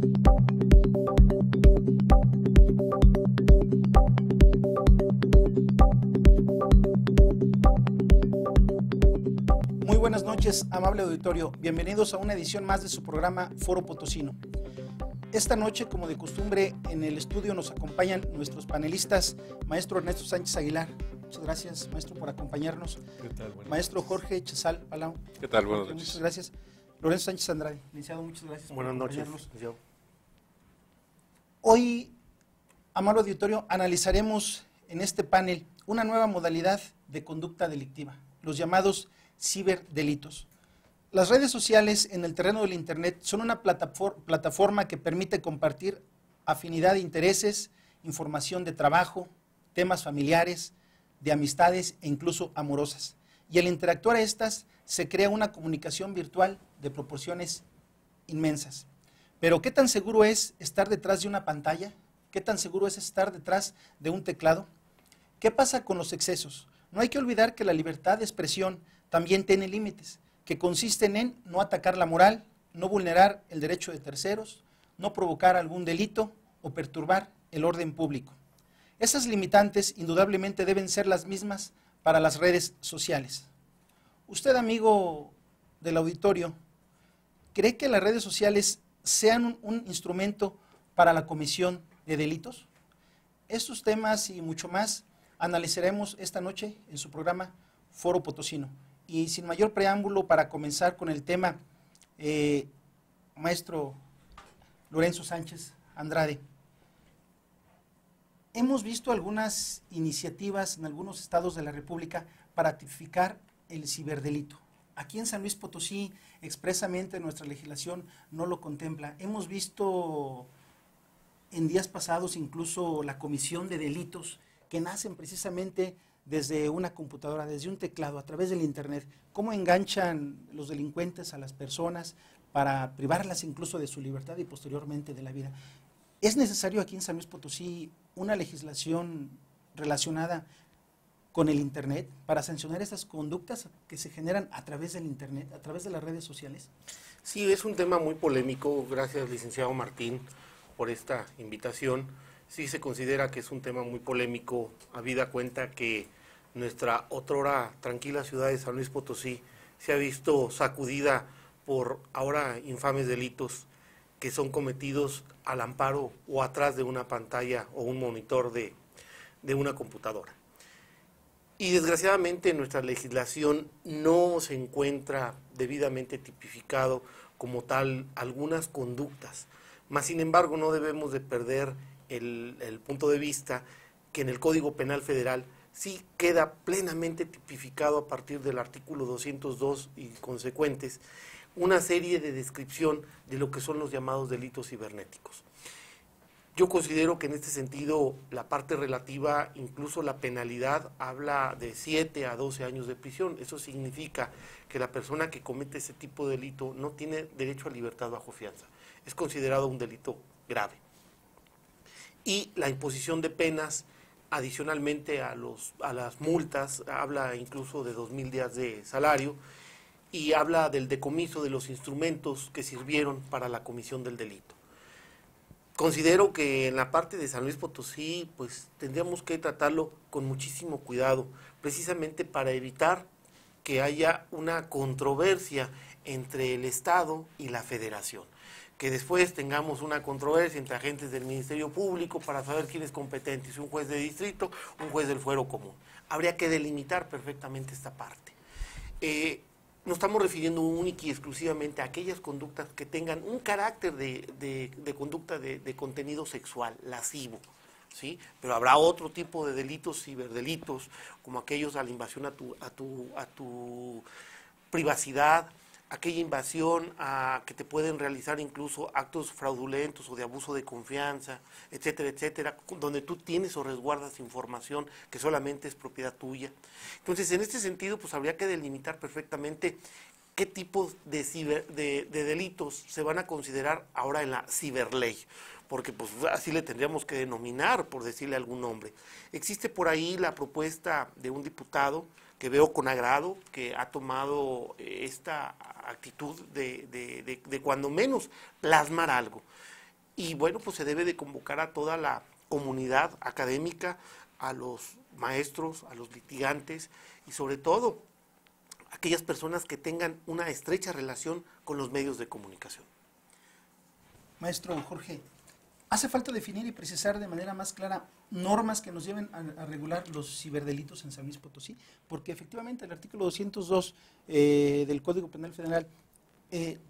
Muy buenas noches, amable auditorio. Bienvenidos a una edición más de su programa Foro Potosino. Esta noche, como de costumbre, en el estudio nos acompañan nuestros panelistas, maestro Ernesto Sánchez Aguilar. Muchas gracias, maestro, por acompañarnos. ¿Qué tal? Buenas maestro noches. Jorge Chazal Palau. ¿Qué tal? Buenas noches. Muchas gracias. Lorenzo Sánchez Andrade, licenciado, muchas gracias por acompañarnos. Buenas noches. Hoy, amable auditorio, analizaremos en este panel una nueva modalidad de conducta delictiva, los llamados ciberdelitos. Las redes sociales en el terreno del Internet son una plataforma que permite compartir afinidad de intereses, información de trabajo, temas familiares, de amistades e incluso amorosas. Y al interactuar a estas, se crea una comunicación virtual de proporciones inmensas. Pero ¿qué tan seguro es estar detrás de una pantalla? ¿Qué tan seguro es estar detrás de un teclado? ¿Qué pasa con los excesos? No hay que olvidar que la libertad de expresión también tiene límites, que consisten en no atacar la moral, no vulnerar el derecho de terceros, no provocar algún delito o perturbar el orden público. Esas limitantes indudablemente deben ser las mismas para las redes sociales. Usted, amigo del auditorio, ¿cree que las redes sociales sean un instrumento para la comisión de delitos? Estos temas y mucho más analizaremos esta noche en su programa Foro Potosino. Y sin mayor preámbulo, para comenzar con el tema, maestro Lorenzo Sánchez Andrade, hemos visto algunas iniciativas en algunos estados de la República para tipificar el ciberdelito. Aquí en San Luis Potosí, expresamente nuestra legislación no lo contempla. Hemos visto en días pasados incluso la comisión de delitos que nacen precisamente desde una computadora, desde un teclado, a través del Internet. ¿Cómo enganchan los delincuentes a las personas para privarlas incluso de su libertad y posteriormente de la vida? ¿Es necesario aquí en San Luis Potosí una legislación relacionada con el Internet para sancionar esas conductas que se generan a través del Internet, a través de las redes sociales? Sí, es un tema muy polémico. Gracias, licenciado Martín, por esta invitación. Sí se considera que es un tema muy polémico, habida cuenta que nuestra otrora tranquila ciudad de San Luis Potosí se ha visto sacudida por ahora infames delitos que son cometidos al amparo o atrás de una pantalla o un monitor de una computadora. Y desgraciadamente nuestra legislación no se encuentra debidamente tipificado como tal algunas conductas, mas sin embargo no debemos de perder el punto de vista que en el Código Penal Federal sí queda plenamente tipificado a partir del artículo 202 y consecuentes una serie de descripción de lo que son los llamados delitos cibernéticos. Yo considero que en este sentido la parte relativa, incluso la penalidad, habla de 7 a 12 años de prisión. Eso significa que la persona que comete ese tipo de delito no tiene derecho a libertad bajo fianza. Es considerado un delito grave. Y la imposición de penas, adicionalmente a las multas, habla incluso de 2,000 días de salario y habla del decomiso de los instrumentos que sirvieron para la comisión del delito. Considero que en la parte de San Luis Potosí, pues tendríamos que tratarlo con muchísimo cuidado, precisamente para evitar que haya una controversia entre el Estado y la Federación. Que después tengamos una controversia entre agentes del Ministerio Público para saber quién es competente, si un juez de distrito, un juez del fuero común. Habría que delimitar perfectamente esta parte. Nos estamos refiriendo única y exclusivamente a aquellas conductas que tengan un carácter de conducta de contenido sexual, lascivo, ¿sí? Pero habrá otro tipo de delitos, ciberdelitos, como aquellos a la invasión a tu privacidad, aquella invasión a que te pueden realizar incluso actos fraudulentos o de abuso de confianza, etcétera, etcétera, donde tú tienes o resguardas información que solamente es propiedad tuya. Entonces, en este sentido, pues habría que delimitar perfectamente qué tipos de delitos se van a considerar ahora en la ciberley, porque pues así le tendríamos que denominar, por decirle algún nombre. Existe por ahí la propuesta de un diputado que veo con agrado, que ha tomado esta actitud de cuando menos plasmar algo. Y bueno, pues se debe de convocar a toda la comunidad académica, a los maestros, a los litigantes y sobre todo a aquellas personas que tengan una estrecha relación con los medios de comunicación. Maestro Jorge, ¿hace falta definir y precisar de manera más clara normas que nos lleven a regular los ciberdelitos en San Luis Potosí? Porque efectivamente el artículo 202 del Código Penal Federal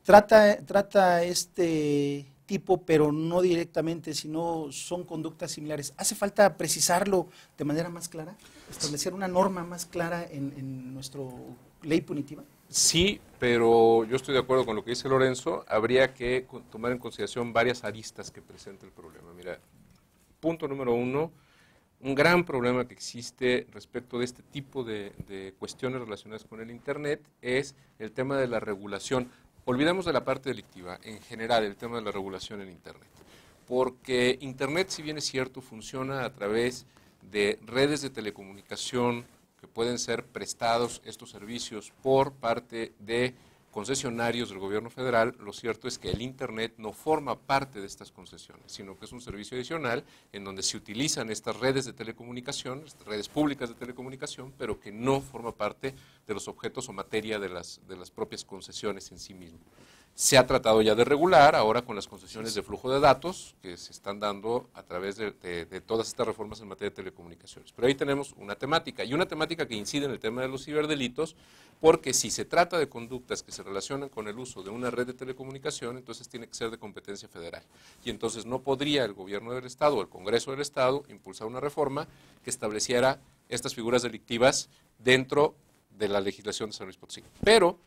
trata este tipo, pero no directamente, sino son conductas similares. ¿Hace falta precisarlo de manera más clara? ¿Establecer una norma más clara en nuestra ley punitiva? Sí, pero yo estoy de acuerdo con lo que dice Lorenzo. Habría que tomar en consideración varias aristas que presenta el problema. Mira, punto número uno, un gran problema que existe respecto de este tipo de cuestiones relacionadas con el Internet es el tema de la regulación. Olvidemos de la parte delictiva, en general, el tema de la regulación en Internet. Porque Internet, si bien es cierto, funciona a través de redes de telecomunicación que pueden ser prestados estos servicios por parte de concesionarios del gobierno federal. Lo cierto es que el Internet no forma parte de estas concesiones, sino que es un servicio adicional en donde se utilizan estas redes de telecomunicación, estas redes públicas de telecomunicación, pero que no forma parte de los objetos o materia de las propias concesiones en sí mismo. Se ha tratado ya de regular ahora con las concesiones de flujo de datos que se están dando a través de todas estas reformas en materia de telecomunicaciones. Pero ahí tenemos una temática, y una temática que incide en el tema de los ciberdelitos, porque si se trata de conductas que se relacionan con el uso de una red de telecomunicación, entonces tiene que ser de competencia federal. Y entonces no podría el gobierno del Estado o el Congreso del Estado impulsar una reforma que estableciera estas figuras delictivas dentro de la legislación de San Luis Potosí. Pero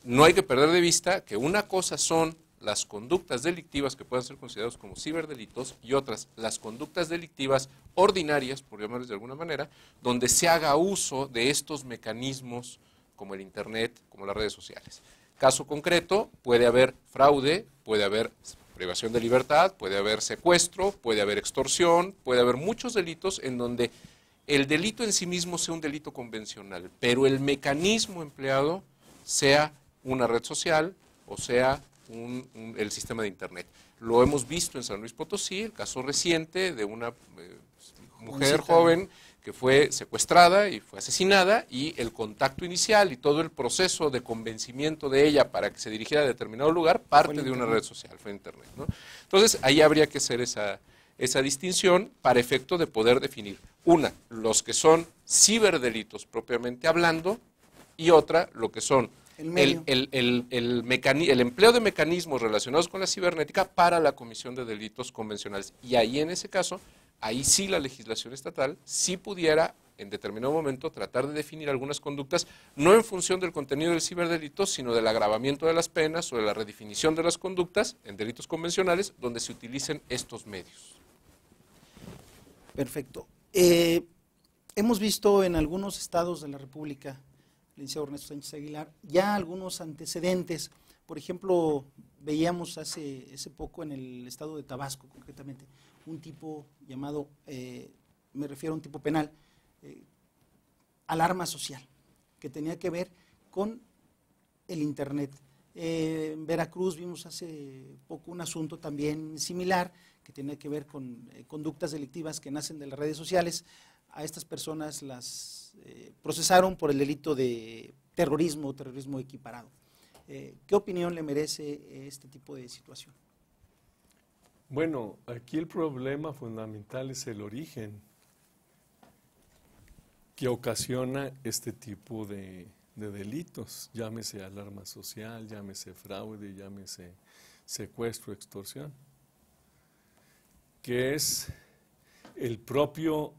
no hay que perder de vista que una cosa son las conductas delictivas que puedan ser consideradas como ciberdelitos y otras, las conductas delictivas ordinarias, por llamarles de alguna manera, donde se haga uso de estos mecanismos como el Internet, como las redes sociales. Caso concreto, puede haber fraude, puede haber privación de libertad, puede haber secuestro, puede haber extorsión, puede haber muchos delitos en donde el delito en sí mismo sea un delito convencional, pero el mecanismo empleado sea una red social o sea el sistema de Internet. Lo hemos visto en San Luis Potosí, el caso reciente de una mujer joven que fue secuestrada y fue asesinada, y el contacto inicial y todo el proceso de convencimiento de ella para que se dirigiera a determinado lugar parte de una red social, fue Internet, ¿no? Entonces, ahí habría que hacer esa distinción para efecto de poder definir, una, los que son ciberdelitos propiamente hablando, y otra, lo que son el empleo de mecanismos relacionados con la cibernética para la comisión de delitos convencionales. Y ahí, en ese caso, ahí sí la legislación estatal sí pudiera en determinado momento tratar de definir algunas conductas, no en función del contenido del ciberdelito, sino del agravamiento de las penas o de la redefinición de las conductas en delitos convencionales donde se utilicen estos medios. Perfecto. Hemos visto en algunos estados de la República, licenciado Ernesto Sánchez Aguilar, ya algunos antecedentes. Por ejemplo, veíamos hace poco en el estado de Tabasco, concretamente, un tipo llamado, me refiero a un tipo penal, alarma social, que tenía que ver con el Internet. En Veracruz vimos hace poco un asunto también similar, que tenía que ver con conductas delictivas que nacen de las redes sociales. A estas personas las procesaron por el delito de terrorismo equiparado. ¿Qué opinión le merece este tipo de situación? Bueno, aquí el problema fundamental es el origen que ocasiona este tipo de delitos, llámese alarma social, llámese fraude, llámese secuestro, extorsión, que es el propio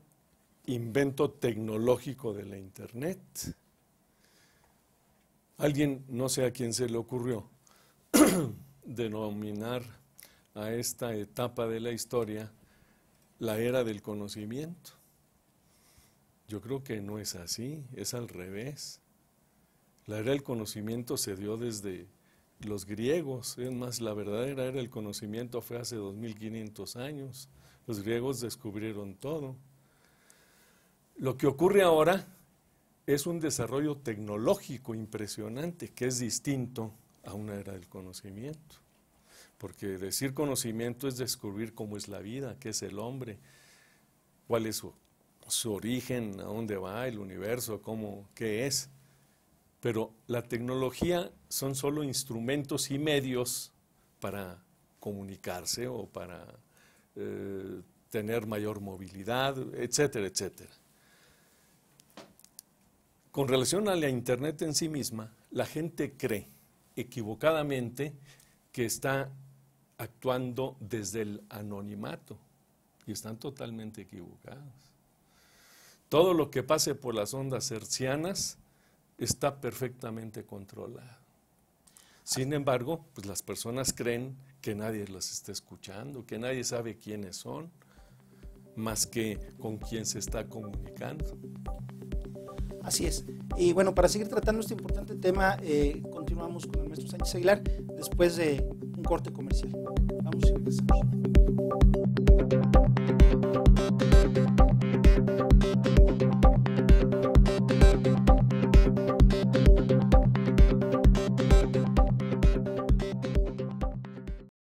invento tecnológico de la Internet. Alguien, no sé a quién se le ocurrió, denominar a esta etapa de la historia la era del conocimiento. Yo creo que no es así, es al revés. La era del conocimiento se dio desde los griegos, es más, la verdadera era del conocimiento fue hace 2500 años. Los griegos descubrieron todo. Lo que ocurre ahora es un desarrollo tecnológico impresionante que es distinto a una era del conocimiento. porque decir conocimiento es descubrir cómo es la vida, qué es el hombre, cuál es su origen, a dónde va el universo, qué es. Pero la tecnología son solo instrumentos y medios para comunicarse o para tener mayor movilidad, etcétera, etcétera. Con relación a la Internet en sí misma, la gente cree equivocadamente que está actuando desde el anonimato y están totalmente equivocados. Todo lo que pase por las ondas hertzianas está perfectamente controlado. Sin embargo, pues las personas creen que nadie las está escuchando, que nadie sabe quiénes son, más que con quién se está comunicando. Así es. Y bueno, para seguir tratando este importante tema, continuamos con el maestro Sánchez Aguilar después de un corte comercial. Vamos y regresamos.